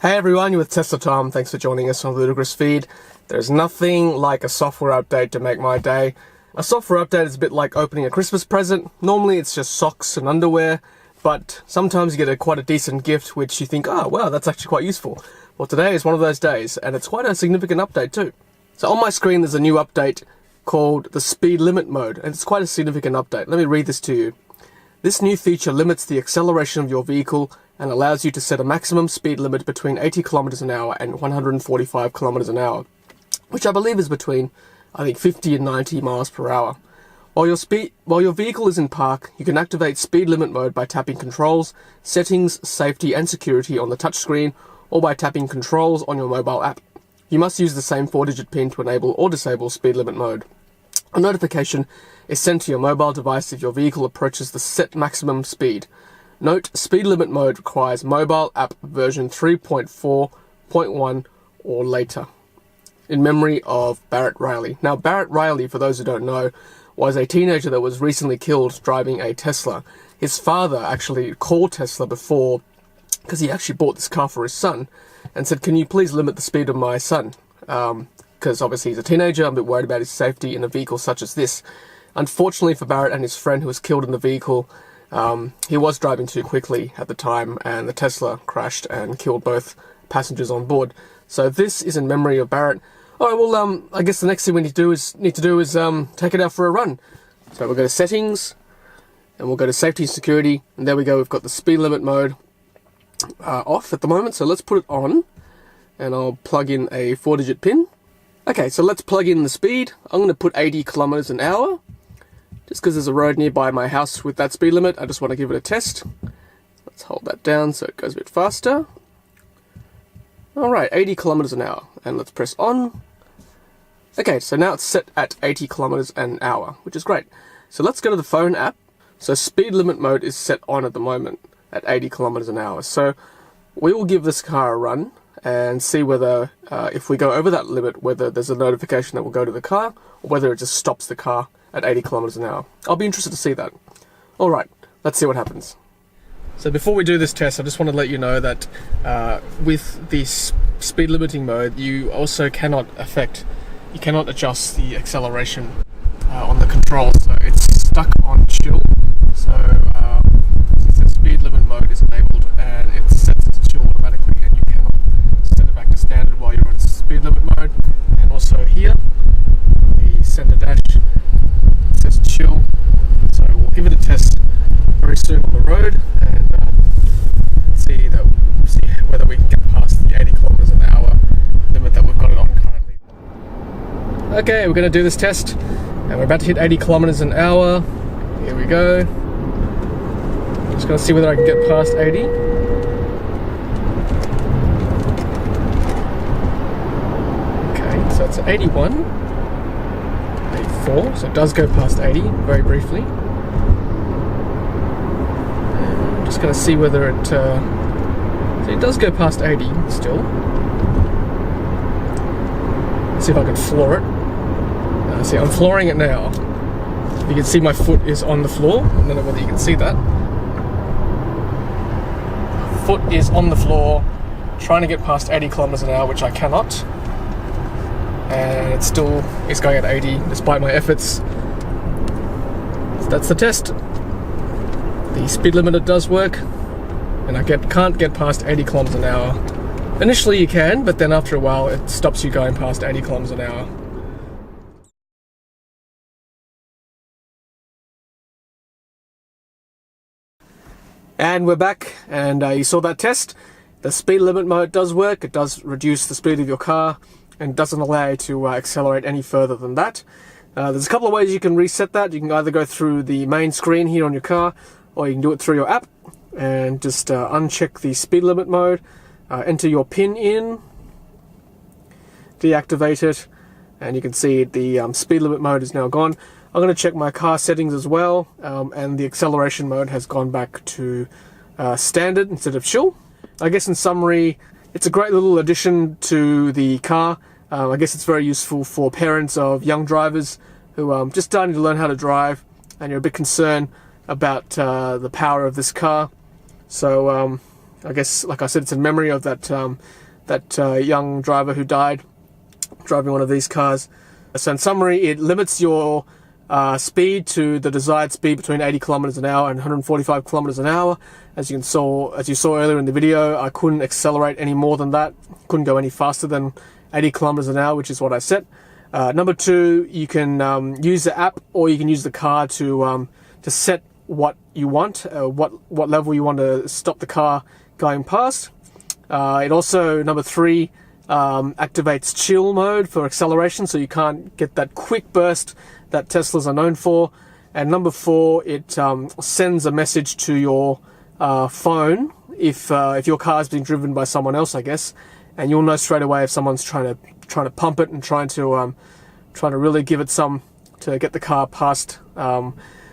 Hey everyone, you're with Tesla Tom. Thanks for joining us on the Ludicrous feed. There's nothing like a software update to make my day. A software update is a bit like opening a Christmas present. Normally it's just socks and underwear, but sometimes you get quite a decent gift which you think, oh wow, that's actually quite useful. Well, today is one of those days, and it's quite a significant update too. So on my screen there's a new update called the speed limit mode, and it's quite a significant update. Let me read this to you. This new feature limits the acceleration of your vehicle and allows you to set a maximum speed limit between 80 kilometers an hour and 145 kilometers an hour, which I believe is between, 50 and 90 miles per hour. While your vehicle is in park, you can activate speed limit mode by tapping controls, settings, safety and security on the touchscreen, or by tapping controls on your mobile app. You must use the same 4-digit PIN to enable or disable speed limit mode. A notification is sent to your mobile device if your vehicle approaches the set maximum speed. Note, speed limit mode requires mobile app version 3.4.1 or later. In memory of Barrett Riley. Now, Barrett Riley, for those who don't know, was a teenager that was recently killed driving a Tesla. His father actually called Tesla before, because he actually bought this car for his son, and said, can you please limit the speed of my son? Because obviously he's a teenager, I'm a bit worried about his safety in a vehicle such as this. Unfortunately for Barrett and his friend who was killed in the vehicle, he was driving too quickly at the time, and the Tesla crashed and killed both passengers on board. So this is in memory of Barrett. Alright, well, I guess the next thing we need to do is take it out for a run. So we'll go to settings, and we'll go to safety and security, and there we go, we've got the speed limit mode off at the moment, so let's put it on, and I'll plug in a 4-digit PIN. Okay, so let's plug in the speed. I'm going to put 80 kilometers an hour. Just because there's a road nearby my house with that speed limit, I just want to give it a test. Let's hold that down so it goes a bit faster. Alright, 80 kilometers an hour. And let's press on. Okay, so now it's set at 80 kilometers an hour, which is great. So let's go to the phone app. So speed limit mode is set on at the moment at 80 kilometers an hour. So we will give this car a run and see whether, if we go over that limit, whether there's a notification that will go to the car, or whether it just stops the car at 80 kilometers an hour. I'll be interested to see that. Alright, let's see what happens. So before we do this test, I just want to let you know that with this speed limiting mode, you also cannot adjust the acceleration on the controls, so it's stuck on chill. So the speed limit mode is enabled and it sets it to chill automatically, and you cannot set it back to standard while you're on speed limit mode. And also here, the center dash says chill, so we'll give it a test very soon on the road, and see whether we can get past the 80 kilometers an hour limit that we've got it on currently. Okay, we're going to do this test, and we're about to hit 80 kilometers an hour. Here we go. I'm just going to see whether I can get past 80. Okay, so it's 81. 84, so it does go past 80 very briefly. And I'm just going to see whether it so it does go past 80 still. Let's see if I can floor it. See, I'm flooring it now. You can see my foot is on the floor. I don't know whether you can see that. Foot is on the floor, trying to get past 80 kilometers an hour, which I cannot. And it still is going at 80 despite my efforts. So that's the test. The speed limiter does work, and I can't get past 80 kilometers an hour. Initially you can, but then after a while it stops you going past 80 kilometers an hour. And we're back, and you saw that test. The speed limit mode does work. It does reduce the speed of your car and doesn't allow you to accelerate any further than that. There's a couple of ways you can reset that. You can either go through the main screen here on your car, or you can do it through your app and just uncheck the speed limit mode, enter your PIN in, deactivate it, and you can see the speed limit mode is now gone. I'm going to check my car settings as well, and the acceleration mode has gone back to standard instead of chill. I guess in summary, it's a great little addition to the car. I guess it's very useful for parents of young drivers who are just starting to learn how to drive, and you're a bit concerned about the power of this car. So I guess, like I said, it's in memory of that young driver who died driving one of these cars. So in summary, it limits your speed to the desired speed between 80 kilometers an hour and 145 kilometers an hour. As you saw earlier in the video, I couldn't accelerate any more than that. Couldn't go any faster than 80 kilometers an hour, which is what I set. Number two, you can use the app, or you can use the car to set what you want, what level you want to stop the car going past. It also, number three, activates chill mode for acceleration, so you can't get that quick burst that Teslas are known for. And number four, it sends a message to your phone if your car is being driven by someone else, I guess, and you'll know straight away if someone's trying to pump it and trying to really give it some to get the car past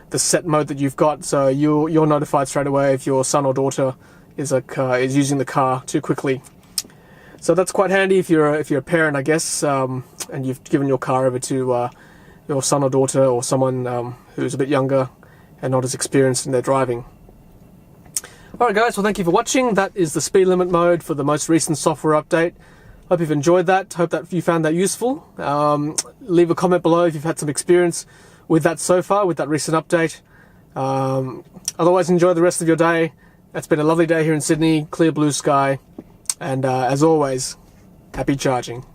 the set mode that you've got. So you're notified straight away if your son or daughter is using the car too quickly. So that's quite handy if you're a parent, I guess, and you've given your car over to your son or daughter, or someone who's a bit younger and not as experienced in their driving. Alright guys, well thank you for watching. That is the speed limit mode for the most recent software update. Hope you've enjoyed that. Hope that you found that useful. Leave a comment below if you've had some experience with that so far, with that recent update. Otherwise, enjoy the rest of your day. It's been a lovely day here in Sydney, clear blue sky, and as always, happy charging.